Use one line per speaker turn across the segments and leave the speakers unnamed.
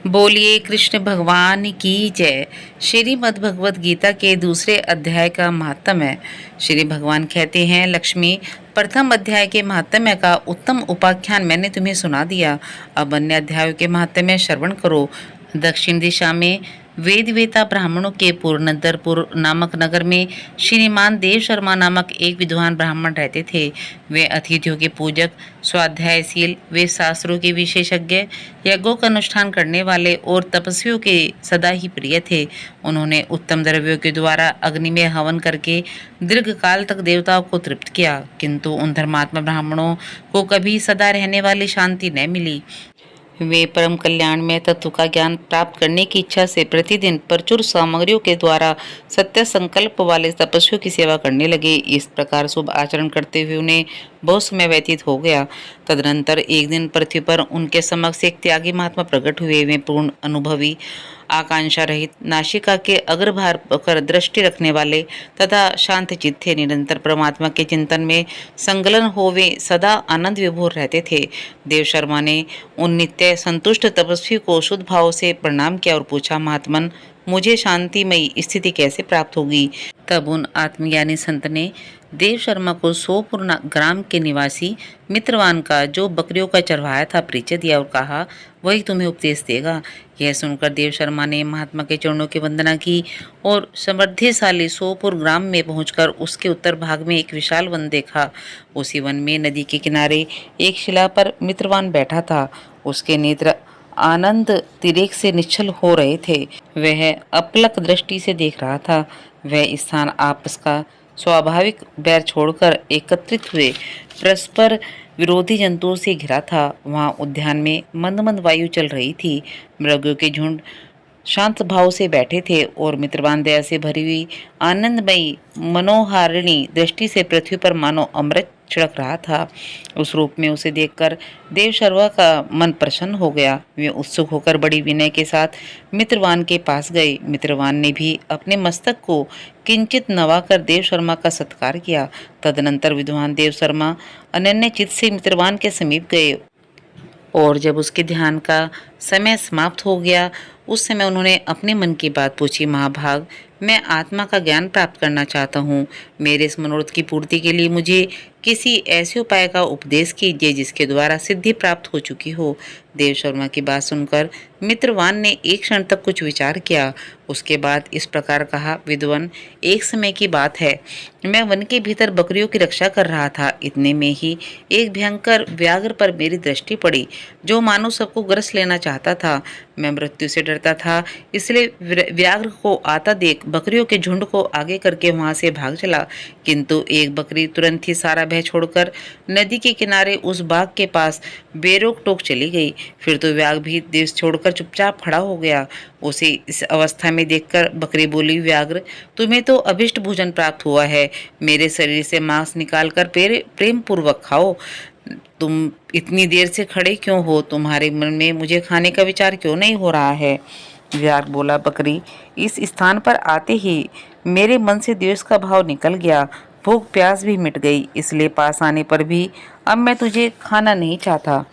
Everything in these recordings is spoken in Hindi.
बोलिए कृष्ण भगवान की जय। श्रीमद् भगवत गीता के दूसरे अध्याय का महात्म्य है। श्री भगवान कहते हैं, लक्ष्मी, प्रथम अध्याय के महात्म्य का उत्तम उपाख्यान मैंने तुम्हें सुना दिया। अब अन्य अध्यायों के महात्म्य श्रवण करो। दक्षिण दिशा में वेद वेता ब्राह्मणों के पुरंदरपुर नामक नगर में श्रीमान देव शर्मा नामक एक विद्वान ब्राह्मण रहते थे। वे अतिथियों के पूजक, स्वाध्यायशील, वे शास्त्रों के विशेषज्ञ, यज्ञों का अनुष्ठान करने वाले और तपस्वियों के सदा ही प्रिय थे। उन्होंने उत्तम द्रव्यों के द्वारा अग्नि में हवन करके दीर्घ काल तक देवताओं को तृप्त किया, किंतु उन धर्मात्मा ब्राह्मणों को कभी सदा रहने वाली शांति न मिली। वे परम कल्याण में तत्व का ज्ञान प्राप्त करने की इच्छा से प्रतिदिन प्रचुर सामग्रियों के द्वारा सत्य संकल्प वाले तपस्वियों की सेवा करने लगे। इस प्रकार शुभ आचरण करते हुए उन्हें बहुत समय व्यतीत हो गया। तदनंतर एक दिन पृथ्वी पर उनके समक्ष एक त्यागी महात्मा प्रकट हुए। वे पूर्ण अनुभवी, आकांक्षा रहित, नासिका के अग्रभार पर दृष्टि रखने वाले तथा शांत चित्त थे। निरंतर परमात्मा के चिंतन में संलग्न हो वे सदा आनंद विभोर रहते थे। देव शर्मा ने उन नित्य संतुष्ट तपस्वी को शुद्ध भाव से प्रणाम किया और पूछा, महात्मन, मुझे शांतिमयी स्थिति कैसे प्राप्त होगी? तब उन आत्मज्ञानी संत ने देव शर्मा को सोपुर ग्राम के निवासी मित्रवान का, जो बकरियों का चरवाहा था, परिचय दिया और कहा, वही तुम्हें उपदेश देगा। यह सुनकर देव शर्मा ने महात्मा के चरणों की वंदना की और समृद्धिशाली सोपुर ग्राम में पहुंचकर उसके उत्तर भाग में एक विशाल वन देखा। उसी वन में नदी के किनारे एक शिला पर मित्रवान बैठा था। उसके नेत्र आनंद तिरेक से निश्चल हो रहे थे। वह अपलक दृष्टि से देख रहा था। वह स्थान आपस का स्वाभाविक बैर छोड़कर एकत्रित हुए परस्पर विरोधी जंतुओं से घिरा था। वहां उद्यान में मंद मंद वायु चल रही थी। मृगों के झुंड शांत भाव से बैठे थे और मित्रवान दया से भरी हुई आनंदमयी मनोहारिणी दृष्टि से पृथ्वी पर मानो अमृत छिड़क रहा था। उस रूप में उसे देखकर देव शर्मा का मन प्रसन्न हो गया। वे उत्सुक होकर बड़ी विनय के साथ मित्रवान के पास गए। मित्रवान ने भी अपने मस्तक को किंचित नवाकर देव शर्मा का सत्कार किया। तदनंतर विद्वान देव शर्मा अनन्य चित्त से मित्रवान के समीप गए और जब उसके ध्यान का समय समाप्त हो गया, उस समय उन्होंने अपने मन की बात पूछी, महाभाग, मैं आत्मा का ज्ञान प्राप्त करना चाहता हूँ। मेरे इस मनोरथ की पूर्ति के लिए मुझे किसी ऐसे उपाय का उपदेश कीजिए जिसके द्वारा सिद्धि प्राप्त हो चुकी हो। देव शर्मा की बात सुनकर मित्रवान ने एक क्षण तक कुछ विचार किया। उसके बाद इस प्रकार कहा, विद्वान, एक समय की बात है, मैं वन के भीतर बकरियों की रक्षा कर रहा था। इतने में ही एक भयंकर व्याघ्र पर मेरी दृष्टि पड़ी, जो मानो सबको ग्रस लेना चाहता था। मैं मृत्यु से डरता था, इसलिए व्याघ्र को आता देख बकरियों के झुंड को आगे करके वहां से भाग चला, किंतु एक बकरी तुरंत ही सारा भय छोड़कर नदी के किनारे उस बाग के पास बेरोक टोक चली गई। फिर तो व्याघ्र भी देश छोड़कर चुपचाप खड़ा हो गया। उसे इस अवस्था में देखकर बकरी बोली, व्याघ्र, तुम्हें तो अभिष्ट भोजन प्राप्त हुआ है। मेरे शरीर से मांस निकालकर प्रेम पूर्वक खाओ। तुम इतनी देर से खड़े क्यों हो? तुम्हारे मन में मुझे खाने का विचार क्यों नहीं हो रहा है? व्याघ्र बोला, बकरी, इस स्थान पर आते ही मेरे मन से द्वेष का भाव निकल गया, भूख प्यास भी मिट गई, इसलिए पास आने पर भी अब मैं तुझे खाना नहीं चाहता।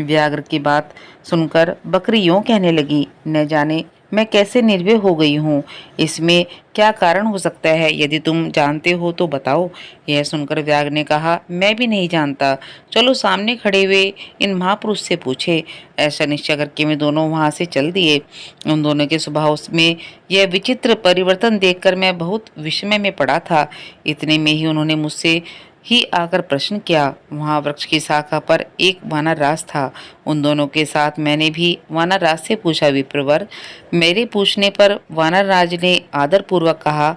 व्याघ्र की बात सुनकर बकरी यूं कहने लगी, न जाने मैं कैसे निर्भय हो गई हूँ। इसमें क्या कारण हो सकता है? यदि तुम जानते हो तो बताओ। यह सुनकर व्याघ्र ने कहा, मैं भी नहीं जानता। चलो सामने खड़े हुए इन महापुरुष से पूछे। ऐसा निश्चय करके वे दोनों वहां से चल दिए। उन दोनों के स्वभाव में यह विचित्र परिवर्तन देखकर मैं बहुत विस्मय में पड़ा था। इतने में ही उन्होंने मुझसे ही आकर प्रश्न किया। वहां वृक्ष की शाखा पर एक वानर राज था। उन दोनों के साथ मैंने भी वानर राज से पूछा। विप्रवर, मेरे पूछने पर वानर राज ने आदर पूर्वक कहा,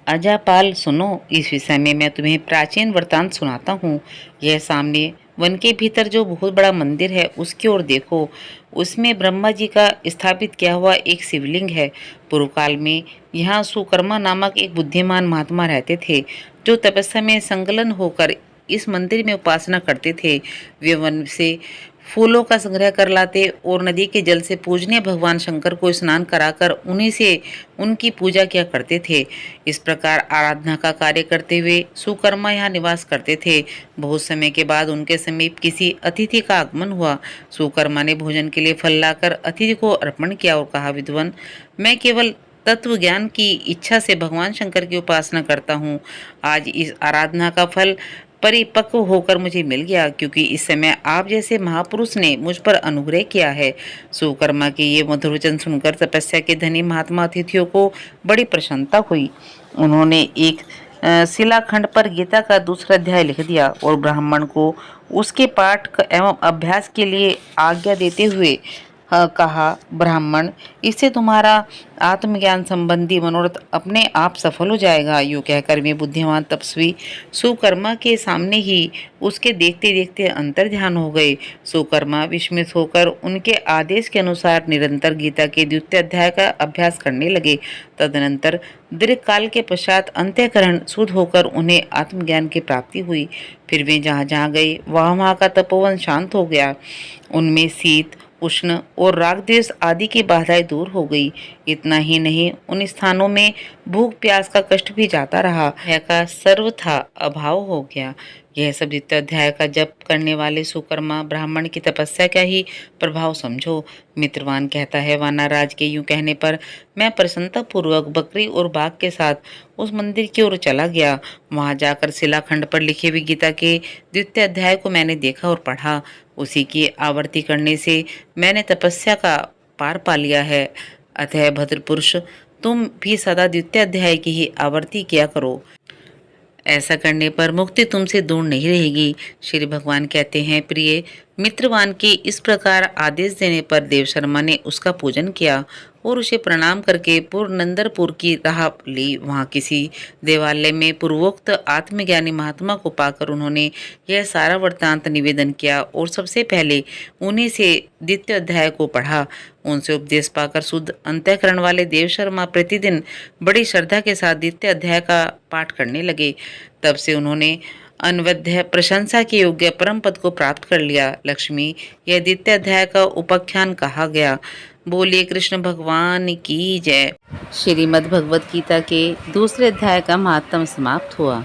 अजापाल, सुनो, इस विषय में मैं तुम्हें प्राचीन वृतांत सुनाता हूँ। यह सामने वन के भीतर जो बहुत बड़ा मंदिर है, उसकी ओर देखो। उसमें ब्रह्मा जी का स्थापित किया हुआ एक शिवलिंग है। पूर्व काल में यहाँ सुकर्मा नामक एक बुद्धिमान महात्मा रहते थे, जो तपस्या में संलग्न होकर इस मंदिर में उपासना करते थे। वे वन से फूलों का संग्रह कर लाते और नदी के जल से पूजनीय भगवान शंकर को स्नान कराकर उन्हीं से उनकी पूजा किया करते थे। इस प्रकार आराधना का कार्य करते हुए सुकर्मा यहाँ निवास करते थे। बहुत समय के बाद उनके समीप किसी अतिथि का आगमन हुआ। सुकर्मा ने भोजन के लिए फल लाकर अतिथि को अर्पण किया और कहा, विद्वान, मैं केवल तत्व ज्ञान की इच्छा से भगवान शंकर की उपासना करता हूँ। आज इस आराधना का फल परिपक्व होकर मुझे मिल गया, क्योंकि इस समय आप जैसे महापुरुष ने मुझ पर अनुग्रह किया है। सुकर्मा के ये मधुर वचन सुनकर तपस्या के धनी महात्मा अतिथियों को बड़ी प्रसन्नता हुई। उन्होंने एक शिलाखंड पर गीता का दूसरा अध्याय लिख दिया और ब्राह्मण को उसके पाठ एवं अभ्यास के लिए आज्ञा देते हुए कहा, ब्राह्मण, इससे तुम्हारा आत्मज्ञान संबंधी मनोरथ अपने आप सफल हो जाएगा। यूँ कहकर वे बुद्धिमान तपस्वी सुकर्मा के सामने ही उसके देखते देखते अंतर ध्यान हो गए। सुकर्मा विस्मित होकर उनके आदेश के अनुसार निरंतर गीता के द्वितीय अध्याय का अभ्यास करने लगे। तदनंतर दीर्घ काल के पश्चात अंतःकरण शुद्ध होकर उन्हें आत्मज्ञान की प्राप्ति हुई। फिर वे जहाँ जहाँ गए वहाँ का तपोवन शांत हो गया। उनमें शीत, उष्ण और राग द्वेष आदि की बाधाएं दूर हो गई। इतना ही नहीं, उन स्थानों में भूख प्यास का कष्ट भी जाता रहा। भय का सर्वथा अभाव हो गया। यह सब द्वितीय अध्याय का जप करने वाले सुकर्मा ब्राह्मण की तपस्या का ही प्रभाव समझो। मित्रवान कहता है, वानरराज के यूं कहने पर मैं प्रसन्नता पूर्वक बकरी और बाघ के साथ उस मंदिर की ओर चला गया। वहां जाकर शिलाखंड पर लिखे हुए गीता के द्वितीय अध्याय को मैंने देखा और पढ़ा। उसी की आवृत्ति करने से मैंने तपस्या का पार पा लिया है। अतः भद्र पुरुष, तुम भी सदा द्वितीय अध्याय की ही आवृत्ति किया करो। ऐसा करने पर मुक्ति तुमसे दूर नहीं रहेगी। श्री भगवान कहते हैं, प्रिय मित्रवान के इस प्रकार आदेश देने पर देव शर्मा ने उसका पूजन किया और उसे प्रणाम करके पुरनंदरपुर की राह ली। वहाँ किसी देवालय में पूर्वोक्त आत्मज्ञानी महात्मा को पाकर उन्होंने यह सारा वृत्तांत निवेदन किया और सबसे पहले उन्हीं से द्वितीय अध्याय को पढ़ा। उनसे उपदेश पाकर शुद्ध अंतःकरण वाले देव शर्मा प्रतिदिन बड़ी श्रद्धा के साथ द्वितीय अध्याय का पाठ करने लगे। तब से उन्होंने अनवद्य प्रशंसा के योग्य परम पद को प्राप्त कर लिया। लक्ष्मी, यह द्वितीय अध्याय का उपाख्यान कहा गया। बोलिए कृष्ण भगवान की जय। श्रीमद् भगवत गीता के दूसरे अध्याय का महात्म समाप्त हुआ।